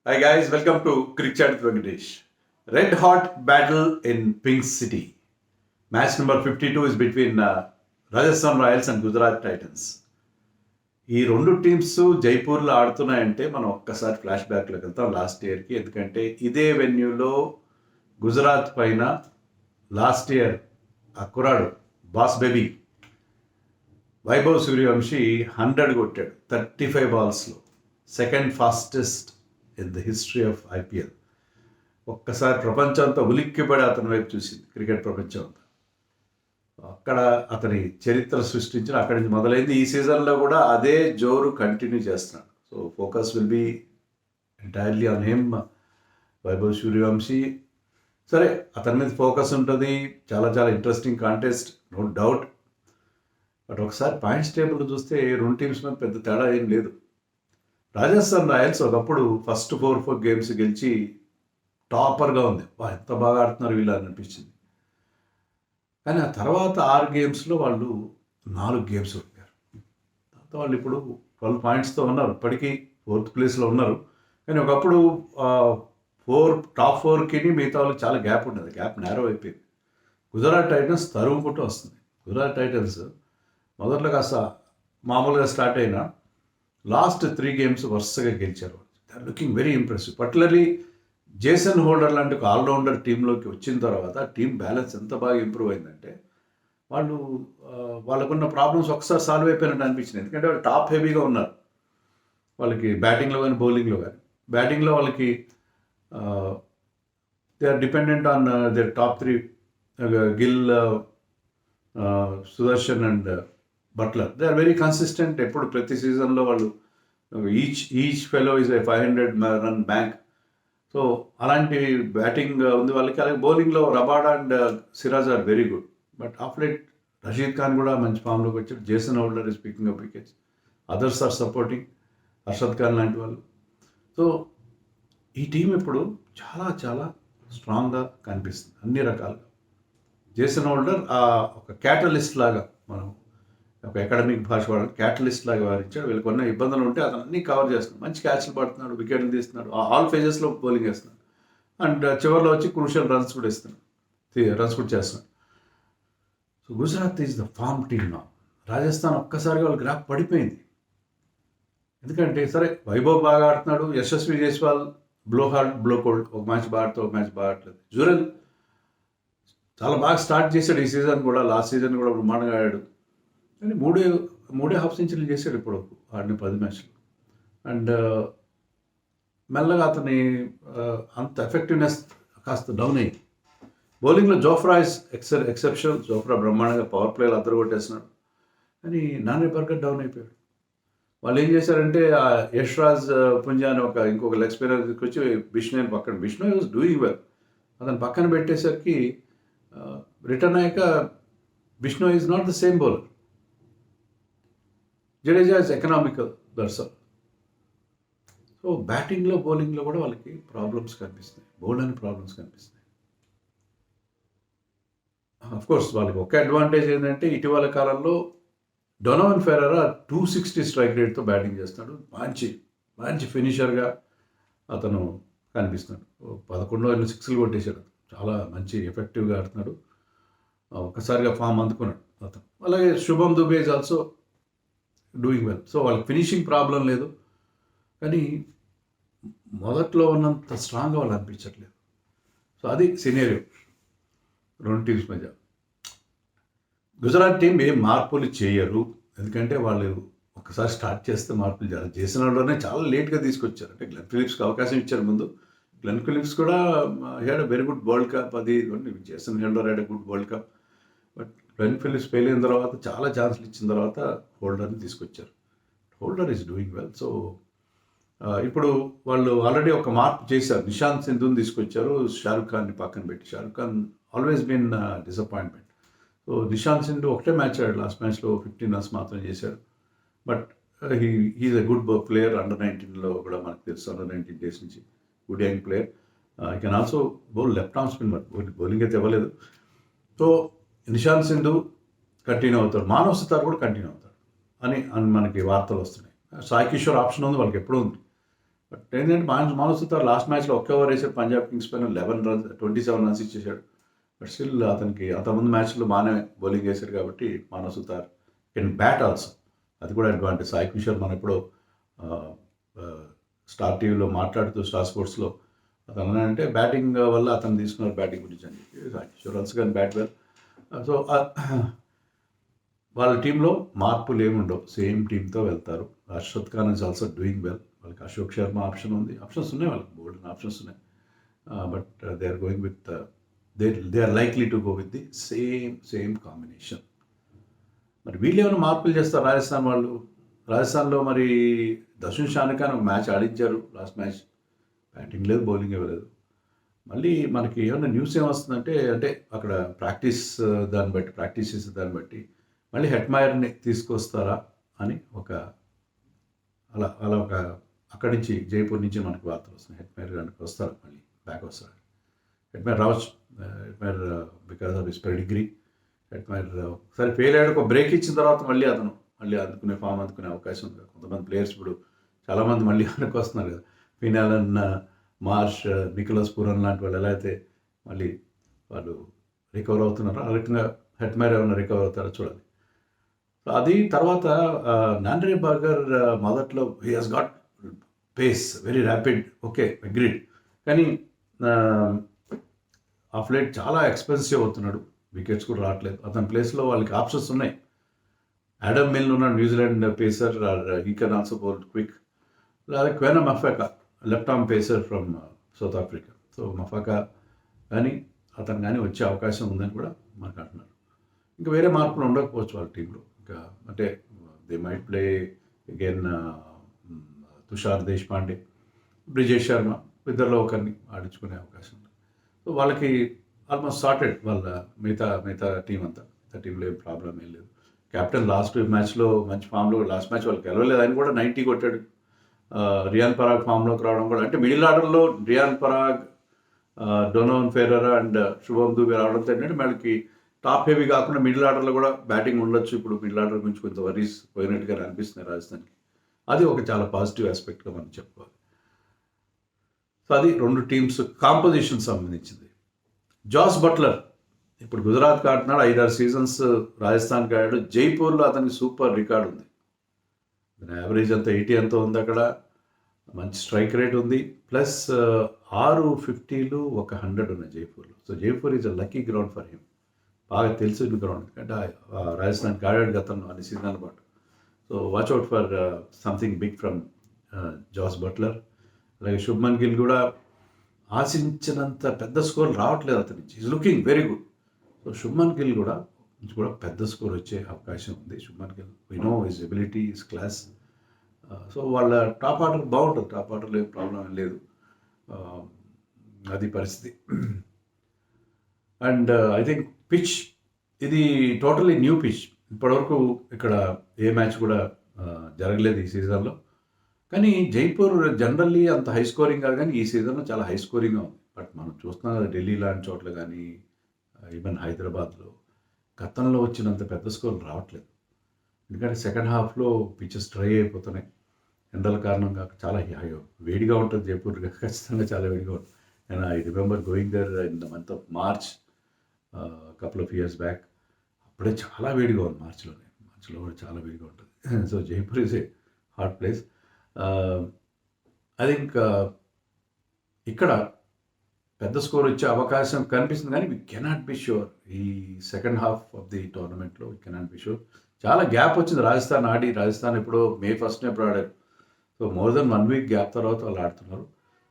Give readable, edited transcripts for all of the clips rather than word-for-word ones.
Hi guys, welcome to Cricket Venkatesh. Red hot battle in Pink City. Match number 52 is between Rajasthan Royals and Gujarat Titans. ఈ రెండు teams జైపూర్లో ఆడుతున్నాయంటే మనం ఒక్కసారి flash బ్యాక్లోకి వెళ్తాం last ఇయర్కి. ఎందుకంటే ఇదే వెన్యూలో గుజరాత్ పైన లాస్ట్ ఇయర్ ఆ కురాడు బాస్ బేబీ వైభవ్ సూర్యవంశీ 100 కొట్టాడు 35 బాల్స్లో. Second fastest in the history of IPL. ఒక్కసారి ప్రపంచం అంతా ఉలిక్కిపడి అతని వైపు చూసింది, క్రికెట్ ప్రపంచం అంతా. అక్కడ అతని చరిత్ర సృష్టించిన అక్కడి నుంచి మొదలైంది. ఈ సీజన్లో కూడా అదే జోరు కంటిన్యూ చేస్తున్నాడు. So focus will be entirely on him. Vaibhav Suryavanshi సరే, అతని మీద ఫోకస్ ఉంటుంది. చాలా చాలా interesting contest, no doubt. But ఒకసారి పాయింట్స్ టేబుల్ చూస్తే రెండు టీమ్స్ మీద పెద్ద తేడా ఏం లేదు. రాజస్థాన్ రాయల్స్ ఒకప్పుడు ఫస్ట్ 4 గేమ్స్ గెలిచి టాపర్గా ఉంది. ఎంత బాగా ఆడుతున్నారు వీళ్ళు అనిపించింది. కానీ ఆ తర్వాత 6 గేమ్స్లో వాళ్ళు 4 గేమ్స్ ఓడిపోయారు. దాంతో వాళ్ళు ఇప్పుడు 12 పాయింట్స్తో ఉన్నారు. ఇప్పటికీ 4th ప్లేస్లో ఉన్నారు. కానీ ఒకప్పుడు టాప్ 4కి మిగతా వాళ్ళకి చాలా గ్యాప్ ఉండేది. గ్యాప్ నేరో అయిపోయింది. గుజరాత్ టైటన్స్ తరుముకుంటూ వస్తుంది. గుజరాత్ టైటన్స్ మొదట్లో కాస్త మామూలుగా స్టార్ట్ అయినా లాస్ట్ 3 గేమ్స్ వరుసగా గెలిచారు. They are looking very impressive. Particularly Jason Holder లాంటి ఒక ఆల్రౌండర్ టీంలోకి వచ్చిన తర్వాత టీం బ్యాలెన్స్ ఎంత బాగా ఇంప్రూవ్ అయిందంటే వాళ్ళకున్న ప్రాబ్లమ్స్ ఒకసారి సాల్వ్ అయిపోయినట్టు అనిపించింది. ఎందుకంటే వాళ్ళు టాప్ హెవీగా ఉన్నారు. వాళ్ళకి బ్యాటింగ్లో కానీ బౌలింగ్లో కానీ. బ్యాటింగ్లో వాళ్ళకి they are dependent on their top 3 Gill, Sudharsan and Buttler. They are very consistent. ఎప్పుడు ప్రతి సీజన్లో వాళ్ళు each fellow is a 500 run bank. So అలాంటి బ్యాటింగ్ ఉంది వాళ్ళకి. అలాగే బౌలింగ్లో Rabada and Siraj are very good. But of late Rashid Khan కూడా మంచి ఫామ్లోకి వచ్చాడు. Jason Holder is picking up wickets. Others are supporting, Harshad Khan లాంటి వాళ్ళు. సో ఈ టీం ఇప్పుడు చాలా చాలా స్ట్రాంగ్గా కనిపిస్తుంది అన్ని రకాలుగా. జేసన్ హోల్డర్ ఒక క్యాటలిస్ట్ లాగా, మనం ఒక అకాడమిక్ భాష వాడు క్యాటలిస్ట్ లాగా వ్యవహరించాడు. వీళ్ళకి ఉన్న ఇబ్బందులు ఉంటే అతన్ని కవర్ చేస్తున్నాడు. మంచి క్యాచ్లు పడుతున్నాడు, వికెట్లు తీస్తున్నాడు, ఆల్ ఫేజెస్లో బౌలింగ్ వేస్తున్నాడు. అండ్ చివరిలో వచ్చి క్రూషియల్ రన్స్ కూడా చేస్తున్నాడు. So Gujarat is the form team నా. రాజస్థాన్ ఒక్కసారిగా వాళ్ళ గ్రాఫ్ పడిపోయింది. ఎందుకంటే సరే వైభవ్ బాగా ఆడుతున్నాడు, Yashasvi Jaiswal blow hard blow cold, ఒక మ్యాచ్ బాగా ఆడుతూ ఒక మ్యాచ్ బాగా ఆడలేదు. జురెల్ చాలా బాగా స్టార్ట్ చేశాడు ఈ సీజన్ కూడా. లాస్ట్ సీజన్ కూడా బ్రహ్మాండంగా ఆడాడు. కానీ మూడే హాఫ్ సెంచరీలు చేశాడు ఇప్పుడు ఆడిన 10 మ్యాచ్లు. అండ్ మెల్లగా అతని అంత ఎఫెక్టివ్నెస్ కాస్త డౌన్ అయ్యింది. బౌలింగ్లో జోఫ్రా ఇస్ ఎక్సెప్షనల్. జోఫ్రా బ్రహ్మాండంగా పవర్ ప్లేలు అద్దరు కొట్టేస్తున్నాడు. కానీ నాని బర్గర్ డౌన్ అయిపోయాడు. వాళ్ళు ఏం చేశారంటే యశ్రాజ్ పుంజా అని ఇంకొక లెగ్ స్పిన్నర్ తీసుకొచ్చి బిష్ణోయ్ పక్కన, బిష్ణోయ్ వాజ్ డూయింగ్ వెల్, అతను పక్కన పెట్టేసరికి రిటర్న్ అయ్యాక Bishnoi is not the same bowler. Jadeja is economical, that's all. So బ్యాటింగ్లో బౌలింగ్లో కూడా వాళ్ళకి ప్రాబ్లమ్స్ కనిపిస్తున్నాయి, బౌలింగ్ ప్రాబ్లమ్స్ కనిపిస్తున్నాయి. అఫ్కోర్స్ వాళ్ళకి ఒక అడ్వాంటేజ్ ఏంటంటే ఇటీవల కాలంలో డొనోవన్ ఫెరెరా 260 స్ట్రైక్ రేట్తో బ్యాటింగ్ చేస్తున్నాడు. మంచి ఫినిషర్గా అతను కనిపిస్తున్నాడు. 11 6లు కొట్టేశాడు. చాలా మంచి ఎఫెక్టివ్గా ఆడుతున్నాడు. ఒక్కసారిగా ఫామ్ అందుకున్నాడు అతను. అలాగే Shubham Dube is also doing well. So వాళ్ళకి ఫినిషింగ్ ప్రాబ్లం లేదు, కానీ మొదట్లో ఉన్నంత స్ట్రాంగ్గా వాళ్ళు అనిపించట్లేదు. సో అది సినేరియో రెండు టీమ్స్ మధ్య. గుజరాత్ టీం ఏం మార్పులు చేయరు, ఎందుకంటే వాళ్ళు ఒకసారి స్టార్ట్ చేస్తే మార్పులు చేసిన వాళ్ళనే చాలా లేట్గా తీసుకొచ్చారు. అంటే గ్లెన్ ఫిలిప్స్కి అవకాశం ఇచ్చారు ముందు. గ్లెన్ ఫిలిప్స్ కూడా had a very good World Cup. అది Jason Holder had a good World Cup. But Glenn Phillips fail అయిన తర్వాత చాలా ఛాన్స్లు ఇచ్చిన తర్వాత హోల్డర్ని తీసుకొచ్చారు. Holder is doing well. So ఇప్పుడు వాళ్ళు ఆల్రెడీ ఒక మార్పు చేశారు. నిషాంత్ సింధుని తీసుకొచ్చారు, షారుఖ్ ఖాన్ని పక్కన పెట్టి. Shahrukh Khan always been disappointment. So Nishant Sindhu ఒకటే మ్యాచ్ ఆడాడు. లాస్ట్ మ్యాచ్లో 15 రన్స్ మాత్రం చేశాడు. But he's a good player. అండర్-19లో కూడా మనకు తెలుసు, అండర్-19 డేస్ నుంచి good young player. I can also bowl left arm spin, but bowling అయితే ఇవ్వలేదు. సో నిషాంత్ సింధు కంటిన్యూ అవుతాడు, మానవ్ సితార్ కూడా కంటిన్యూ అవుతాడు అని మనకి వార్తలు వస్తున్నాయి. సాయి కిషోర్ ఆప్షన్ ఉంది వాళ్ళకి, ఎప్పుడు ఉంది. బట్ ఏంటంటే మానస్ సుతార్ లాస్ట్ మ్యాచ్లో ఒక్క ఓవర్ వేసాడు పంజాబ్ కింగ్స్ పైన 11 రన్స్ 27 రన్స్ ఇచ్చేసాడు. బట్ స్టిల్ అతనికి అంతకుముందు మ్యాచ్లో బాగానే బౌలింగ్ వేశాడు కాబట్టి Manas Sutar can bat also. అది కూడా అడ్వాంటేజ్. సాయి కిషోర్ మనం ఎప్పుడో స్టార్ టీవీలో మాట్లాడుతూ స్టార్ స్పోర్ట్స్లో అతను అంటే బ్యాటింగ్ వల్ల అతను తీసుకున్నారు బ్యాటింగ్ గురించి అని చెప్పి. Sai Kishore also can bat well. So వాళ్ళ టీంలో మార్పులు ఏముండవు, సేమ్ టీంతో వెళ్తారు. Arshad Khan is also doing well. వాళ్ళకి అశోక్ శర్మ ఆప్షన్ ఉంది, ఆప్షన్స్ ఉన్నాయి, వాళ్ళకి బోల్డ్ ఆప్షన్స్ ఉన్నాయి. But they are going with they are likely to go with the same combination. మరి వీళ్ళు ఏమైనా మార్పులు చేస్తారు రాజస్థాన్ వాళ్ళు? రాజస్థాన్లో మరి దర్శన్ షానకాన్ ఒక మ్యాచ్ ఆడించారు, లాస్ట్ మ్యాచ్ బ్యాటింగ్ లేదు, బౌలింగ్ ఇవ్వలేదు. మళ్ళీ మనకి ఏమైనా న్యూస్ ఏమొస్తుందంటే అంటే అక్కడ ప్రాక్టీస్ చేసే దాన్ని బట్టి మళ్ళీ హెట్మైర్ని తీసుకొస్తారా అని అలా ఒక అక్కడి నుంచి జైపూర్ నుంచి మనకి వార్తలు వస్తున్నాయి. హెట్మైర్ కనుక వస్తారు, మళ్ళీ బ్యాక్ వస్తారు. హెట్మైర్ రావచ్చు. Hetmyer because of his pedigree. Hetmyer సరే ఫెయిల్ అయ్యాడు, ఒక బ్రేక్ ఇచ్చిన తర్వాత మళ్ళీ అందుకునే ఫామ్ అందుకునే అవకాశం ఉంది. కొంతమంది ప్లేయర్స్ ఇప్పుడు చాలామంది మళ్ళీ వెనక్కి వస్తున్నారు కదా. ఫినాలన్, మార్ష్, నికోలస్ పూరన్ లాంటి వాళ్ళు ఎలా అయితే మళ్ళీ వాళ్ళు రికవర్ అవుతున్నారో ఆ రకంగా హెట్మైర్ ఏమైనా రికవర్ అవుతారో చూడాలి. అది తర్వాత నాండ్రే బర్గర్ మొదట్లో he has got pace, very rapid, okay agreed. కానీ ఆఫ్ లేట్ చాలా ఎక్స్పెన్సివ్ అవుతున్నాడు, వికెట్స్ కూడా రావట్లేదు. అతని ప్లేస్లో వాళ్ళకి ఆప్షన్స్ ఉన్నాయి. యాడమ్ మిల్ ఉన్నాడు, New Zealand pacer, he can also bowl quick. లేదా Kwena Maphaka, left arm pacer from South Africa. So Maphaka కానీ వచ్చే అవకాశం ఉందని కూడా మనకు అంటున్నారు. ఇంకా వేరే మార్పులు ఉండకపోవచ్చు వాళ్ళ టీంలో. ఇంకా అంటే they might play again Tushar Deshpande, Brijesh Sharma, ఇద్దరిలో ఒకరిని ఆడించుకునే అవకాశం ఉంది. సో వాళ్ళకి ఆల్మోస్ట్ సార్టెడ్ వాళ్ళ మిగతా టీం అంతా. టీంలో ఏం ప్రాబ్లం ఏం లేదు. కెప్టెన్ లాస్ట్ మ్యాచ్లో మంచి ఫామ్లో, లాస్ట్ మ్యాచ్ వాళ్ళు గెలవలేదు, ఆయన కూడా 90 కొట్టాడు. రియాన్ పరాగ్ ఫామ్లోకి రావడం కూడా, అంటే మిడిల్ ఆర్డర్లో రియాన్ పరాగ్, డొనోన్ ఫెరరా అండ్ శుభమ్ దూబే రావడంతో ఏంటంటే మనకి టాప్ హెవీ కాకుండా మిడిల్ ఆర్డర్లో కూడా బ్యాటింగ్ ఉండొచ్చు. ఇప్పుడు మిడిల్ ఆర్డర్ గురించి కొంత వరీస్ పోయినట్టుగా అనిపిస్తున్నాయి రాజస్థాన్కి. అది ఒక చాలా పాజిటివ్ ఆస్పెక్ట్గా మనం చెప్పుకోవాలి. సో అది రెండు టీమ్స్ కాంపోజిషన్ సంబంధించింది. జాస్ బట్లర్ ఇప్పుడు గుజరాత్కి ఆడుతున్నాడు, 5-6 సీజన్స్ రాజస్థాన్కి ఆడాడు. జైపూర్లో అతనికి సూపర్ రికార్డు ఉంది. యావరేజ్ అంతా 80 ఎంతో ఉంది అక్కడ. మంచి స్ట్రైక్ రేట్ ఉంది. ప్లస్ 6 50లు 100 ఉన్నాయి జైపూర్లో. So Jaipur is a lucky ground for him. బాగా తెలిసిన గ్రౌండ్, ఎందుకంటే రాజస్థాన్కి ఆడాడు గతంలో అన్ని సీజన్ల పాటు. So watch out for something big from Jos Buttler. అలాగే శుభ్మన్ గిల్ కూడా ఆశించినంత పెద్ద స్కోర్ రావట్లేదు అతని నుంచి. Is looking very good. So Shubman Gill కూడా పెద్ద స్కోర్ వచ్చే అవకాశం ఉంది. Shubman Gill we know his ability, his class. So వాళ్ళ టాప్ ఆర్డర్ బాగుంటుంది, టాప్ ఆర్డర్లో ఏం ప్రాబ్లం ఏం లేదు. అది పరిస్థితి. అండ్ ఐ థింక్ పిచ్ ఇది టోటలీ న్యూ పిచ్. ఇప్పటివరకు ఇక్కడ ఏ మ్యాచ్ కూడా జరగలేదు ఈ సీజన్లో. కానీ జైపూర్ జనరల్లీ అంత హై స్కోరింగ్ కాదు, కానీ ఈ సీజన్లో చాలా హై స్కోరింగ్గా ఉంది. బట్ మనం చూస్తున్నాం కదా, ఢిల్లీ లాంటి చోట్ల కానీ ఈవెన్ హైదరాబాద్లో గతంలో వచ్చినంత పెద్ద స్కోర్ రావట్లేదు. ఎందుకంటే సెకండ్ హాఫ్లో పిచెస్ డ్రై అయిపోతున్నాయి. ఎండల కారణంగా చాలా వేడిగా ఉంటుంది జైపూర్, ఖచ్చితంగా చాలా వేడిగా ఉంటుంది. And I remember going there in the month of March couple of years back. అప్పుడే చాలా వేడిగా ఉంది మార్చిలో కూడా చాలా వేడిగా ఉంటుంది. So Jaipur is a hot place. I think ఇక్కడ పెద్ద స్కోర్ వచ్చే అవకాశం కనిపిస్తుంది, కానీ వీ కెనాట్ బి షూర్. ఈ సెకండ్ హాఫ్ ఆఫ్ ది టోర్నమెంట్లో వీ కెనాట్ బి షూర్. చాలా గ్యాప్ వచ్చింది రాజస్థాన్ ఎప్పుడో May 1st ఎప్పుడు ఆడారు. So more than 1 week gap తర్వాత వాళ్ళు ఆడుతున్నారు.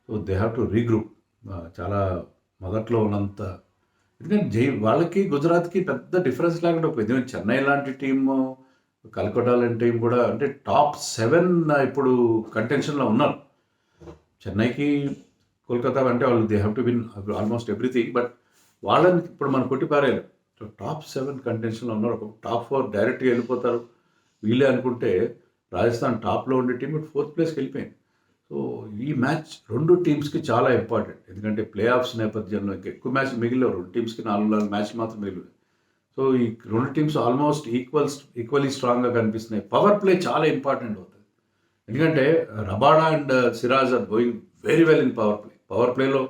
So they have to regroup. చాలా మొదట్లో ఉన్నంత, ఎందుకంటే వాళ్ళకి గుజరాత్కి పెద్ద డిఫరెన్స్ లేకుండా పోయింది. చెన్నై లాంటి టీము, కలకత్తా లాంటి టీం కూడా అంటే టాప్ 7 ఇప్పుడు కంటెన్షన్లో ఉన్నారు. చెన్నైకి కోల్కతా అంటే వాళ్ళు they have to win almost everything. But వాళ్ళని ఇప్పుడు మనం కొట్టిపారేయాలి. సో టాప్ 7 కంటెన్షన్లో ఉన్నారు. ఒక టాప్ 4 డైరెక్ట్గా వెళ్ళిపోతారు వీళ్ళే అనుకుంటే, రాజస్థాన్ టాప్లో ఉండే టీం ఇప్పుడు 4th ప్లేస్కి వెళ్ళిపోయింది. సో ఈ మ్యాచ్ రెండు టీమ్స్కి చాలా ఇంపార్టెంట్. ఎందుకంటే ప్లే ఆఫ్స్ నేపథ్యంలో ఇంకా ఎక్కువ మ్యాచ్ మిగిలిన రెండు టీమ్స్కి 4 మ్యాచ్లు మాత్రం మిగిలినాయి. సో ఈ రెండు టీమ్స్ ఆల్మోస్ట్ ఈక్వల్లీ స్ట్రాంగ్గా కనిపిస్తున్నాయి. పవర్ ప్లే చాలా ఇంపార్టెంట్ అవుతుంది. ఎందుకంటే Rabada and Siraj are going very well in power ప్లేలో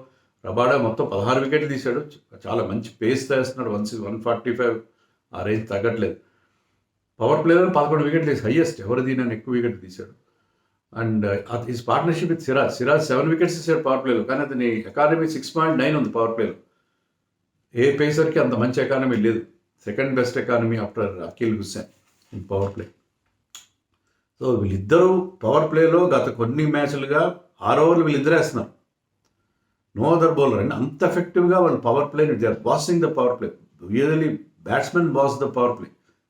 రబాడా మొత్తం 16 వికెట్లు తీశాడు. చాలా మంచి పేస్ వేస్తున్నాడు. 145 ఆ రేంజ్ తగ్గట్లేదు. పవర్ ప్లేలో 11 వికెట్లు తీసి హైయెస్ట్ ఎవరిది నేను ఎక్కువ వికెట్లు తీశాడు. And his partnership with Siraj 7 wickets తీశాడు పవర్ ప్లేలో. కానీ అతని ఎకానమీ 6.9 ఉంది పవర్ ప్లేలో. ఏ పేసర్కి అంత మంచి ఎకానమీ లేదు. Second best economy after Akhil Hussain in power play. So వీళ్ళిద్దరూ పవర్ ప్లేలో గత కొన్ని మ్యాచ్లుగా 6 ఓవర్లు వీళ్ళిద్దరే వేస్తున్నారు. నో అదర్ బౌలర్ అండ్ అంత ఎఫెక్టివ్గా వాళ్ళు పవర్ ప్లేని they are bossing the power play. Usually batsmen boss the power play,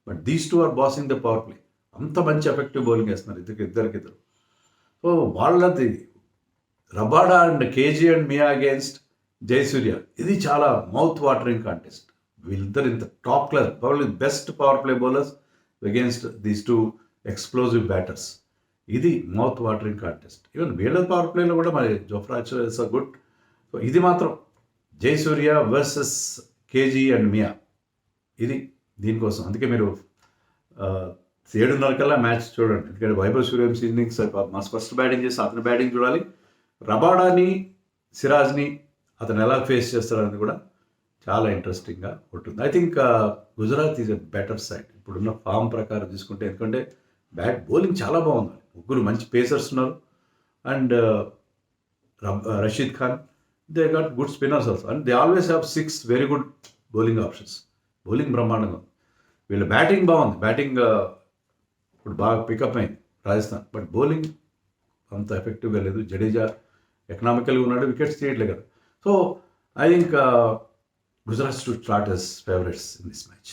but these two are bossing the power play. అంత మంచి ఎఫెక్టివ్ బౌలింగ్ వేస్తున్నారు ఇద్దరికిద్దరు. సో వాళ్ళది రబాడా అండ్ కేజీ అండ్ మియా అగేన్స్ట్ జయసూర్య, ఇది చాలా మౌత్ వాటరింగ్ కాంటెస్ట్. వీళ్ళిద్దరు ఇంత టాప్ క్లాస్ పవర్లీ best power play bowlers against these two explosive batters. ఇది మౌత్ వాటరింగ్ కాంటెస్ట్. ఈవెన్ వీళ్ళ పవర్ ప్లేలో కూడా మరి Jofra Archer is a good. So ఇది మాత్రం జయసూర్య వర్సెస్ కేజీ అండ్ మియా, ఇది దీనికోసం. అందుకే మీరు 7:30 కల్లా మ్యాచ్ చూడండి. ఎందుకంటే Vaibhav Suryavanshi innings first batting చేసి అతని బ్యాటింగ్ చూడాలి. రబాడాని సిరాజ్ని అతను ఎలా ఫేస్ చేస్తారనేది కూడా చాలా ఇంట్రెస్టింగ్గా ఉంటుంది. I think Gujarat is a better side ఇప్పుడున్న ఫామ్ ప్రకారం తీసుకుంటే. ఎందుకంటే బౌలింగ్ చాలా బాగుంది. ముగ్గురు మంచి పేసర్స్ ఉన్నారు. And Rashid Khan, they got good spinners also. And they always have 6 very good bowling options. Bowling బ్రహ్మాండంగా ఉంది. వీళ్ళ బ్యాటింగ్ బాగుంది. బ్యాటింగ్ ఇప్పుడు బాగా పికప్ అయింది రాజస్థాన్, బట్ బౌలింగ్ అంత ఎఫెక్టివ్గా లేదు. జడేజా ఎకనామికల్గా ఉన్నాడు, వికెట్స్ తీయట్లేదు కదా. So I think Gujarat to start as favorites in this match.